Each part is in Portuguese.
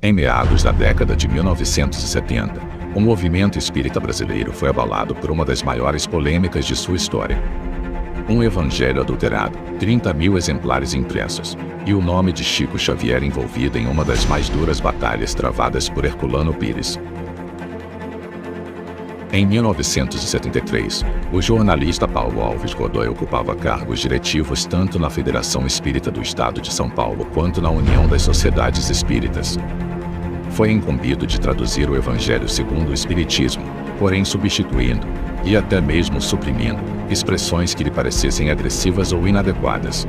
Em meados da década de 1970, o movimento espírita brasileiro foi abalado por uma das maiores polêmicas de sua história. Um evangelho adulterado, 30.000 exemplares impressos, e o nome de Chico Xavier envolvido em uma das mais duras batalhas travadas por Herculano Pires. Em 1973, o jornalista Paulo Alves Godoy ocupava cargos diretivos tanto na Federação Espírita do Estado de São Paulo quanto na União das Sociedades Espíritas. Foi incumbido de traduzir o Evangelho segundo o Espiritismo, porém substituindo, e até mesmo suprimindo, expressões que lhe parecessem agressivas ou inadequadas.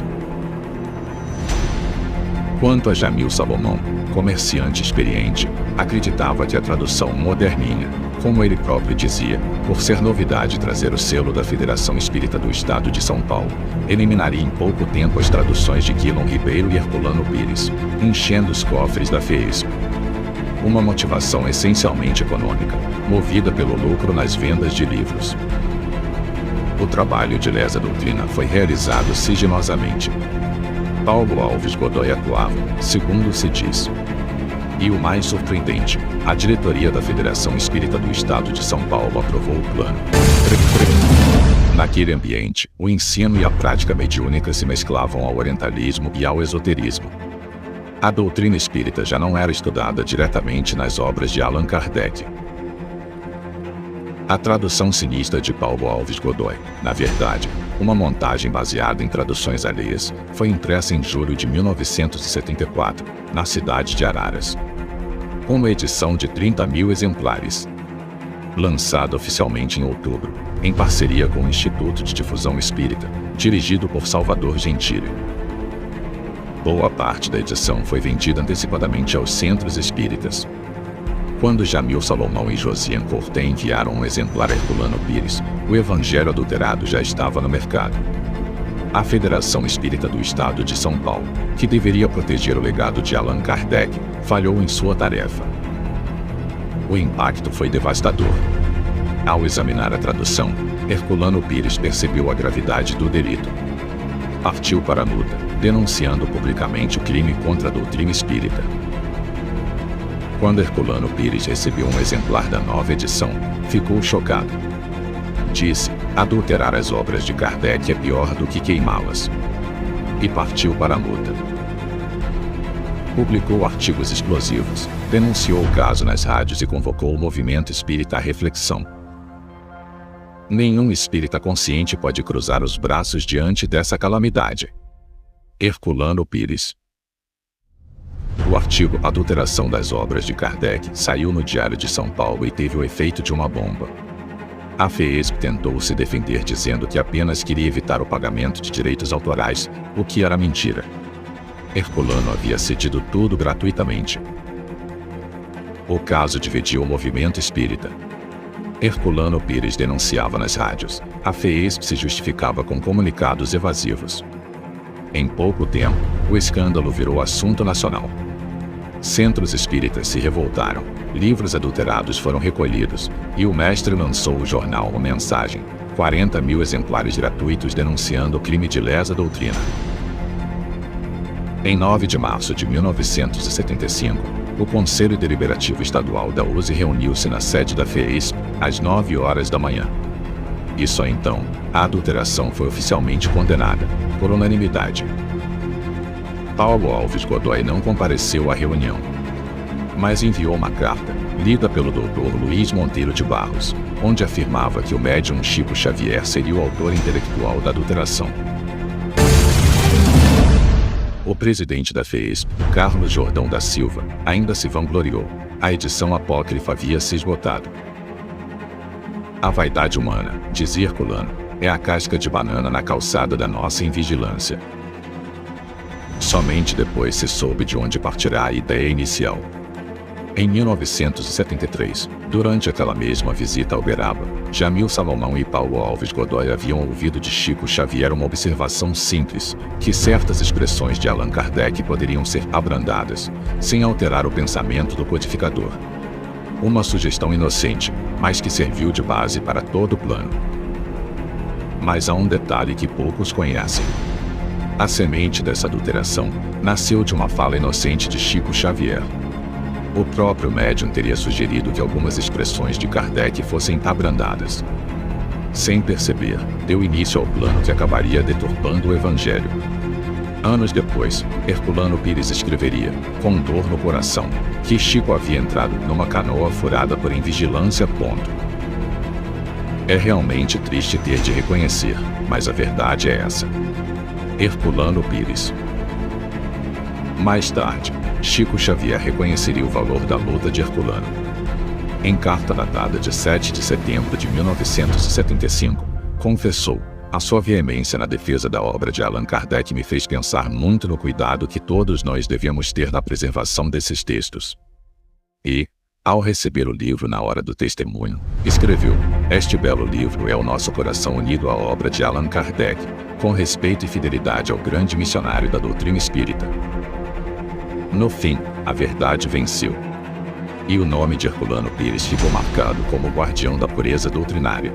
Quanto a Jamil Salomão, comerciante experiente, acreditava que a tradução moderninha, como ele próprio dizia, por ser novidade trazer o selo da Federação Espírita do Estado de São Paulo, eliminaria em pouco tempo as traduções de Quilom Ribeiro e Herculano Pires, enchendo os cofres da FEESP. Uma motivação essencialmente econômica, movida pelo lucro nas vendas de livros. O trabalho de lesa doutrina foi realizado sigilosamente. Paulo Alves Godoy atuava, segundo se diz. E o mais surpreendente, a diretoria da Federação Espírita do Estado de São Paulo aprovou o plano. Naquele ambiente, o ensino e a prática mediúnica se mesclavam ao orientalismo e ao esoterismo. A doutrina espírita já não era estudada diretamente nas obras de Allan Kardec. A tradução sinistra de Paulo Alves Godoy, na verdade, uma montagem baseada em traduções alheias, foi impressa em julho de 1974, na cidade de Araras. Uma edição de 30.000 exemplares. Lançada oficialmente em outubro, em parceria com o Instituto de Difusão Espírita, dirigido por Salvador Gentili. Boa parte da edição foi vendida antecipadamente aos centros espíritas. Quando Jamil Salomão e Josiane Fortin enviaram um exemplar a Herculano Pires, o Evangelho adulterado já estava no mercado. A Federação Espírita do Estado de São Paulo, que deveria proteger o legado de Allan Kardec, falhou em sua tarefa. O impacto foi devastador. Ao examinar a tradução, Herculano Pires percebeu a gravidade do delito. Partiu para a luta, denunciando publicamente o crime contra a doutrina espírita. Quando Herculano Pires recebeu um exemplar da nova edição, ficou chocado. Disse: adulterar as obras de Kardec é pior do que queimá-las. E partiu para a luta. Publicou artigos explosivos, denunciou o caso nas rádios e convocou o movimento espírita à reflexão. Nenhum espírita consciente pode cruzar os braços diante dessa calamidade. Herculano Pires. O artigo Adulteração das Obras de Kardec saiu no Diário de São Paulo e teve o efeito de uma bomba. A FEESP tentou se defender dizendo que apenas queria evitar o pagamento de direitos autorais, o que era mentira. Herculano havia cedido tudo gratuitamente. O caso dividiu o movimento espírita. Herculano Pires denunciava nas rádios. A FEESP se justificava com comunicados evasivos. Em pouco tempo, o escândalo virou assunto nacional. Centros espíritas se revoltaram, livros adulterados foram recolhidos, e o mestre lançou o jornal Uma Mensagem, 40.000 exemplares gratuitos denunciando o crime de lesa doutrina. Em 9 de março de 1975, o Conselho Deliberativo Estadual da USE reuniu-se na sede da FEESP, às 9 horas da manhã. E só então, a adulteração foi oficialmente condenada, por unanimidade. Paulo Alves Godoy não compareceu à reunião, mas enviou uma carta, lida pelo Dr. Luiz Monteiro de Barros, onde afirmava que o médium Chico Xavier seria o autor intelectual da adulteração. O presidente da FEESP, Carlos Jordão da Silva, ainda se vangloriou. A edição apócrifa havia se esgotado. A vaidade humana, dizia Herculano, é a casca de banana na calçada da nossa invigilância. Somente depois se soube de onde partirá a ideia inicial. Em 1973, durante aquela mesma visita a Uberaba, Jamil Salomão e Paulo Alves Godoy haviam ouvido de Chico Xavier uma observação simples, que certas expressões de Allan Kardec poderiam ser abrandadas, sem alterar o pensamento do codificador. Uma sugestão inocente, mas que serviu de base para todo o plano. Mas há um detalhe que poucos conhecem. A semente dessa adulteração nasceu de uma fala inocente de Chico Xavier. O próprio médium teria sugerido que algumas expressões de Kardec fossem abrandadas. Sem perceber, deu início ao plano que acabaria deturpando o Evangelho. Anos depois, Herculano Pires escreveria, com dor no coração, que Chico havia entrado numa canoa furada por invigilância. É realmente triste ter de reconhecer, mas a verdade é essa. Herculano Pires. Mais tarde, Chico Xavier reconheceria o valor da luta de Herculano. Em carta datada de 7 de setembro de 1975, confessou: a sua veemência na defesa da obra de Allan Kardec me fez pensar muito no cuidado que todos nós devíamos ter na preservação desses textos. E, ao receber o livro na hora do testemunho, escreveu: este belo livro é o nosso coração unido à obra de Allan Kardec, com respeito e fidelidade ao grande missionário da doutrina espírita. No fim, a verdade venceu. E o nome de Herculano Pires ficou marcado como guardião da pureza doutrinária.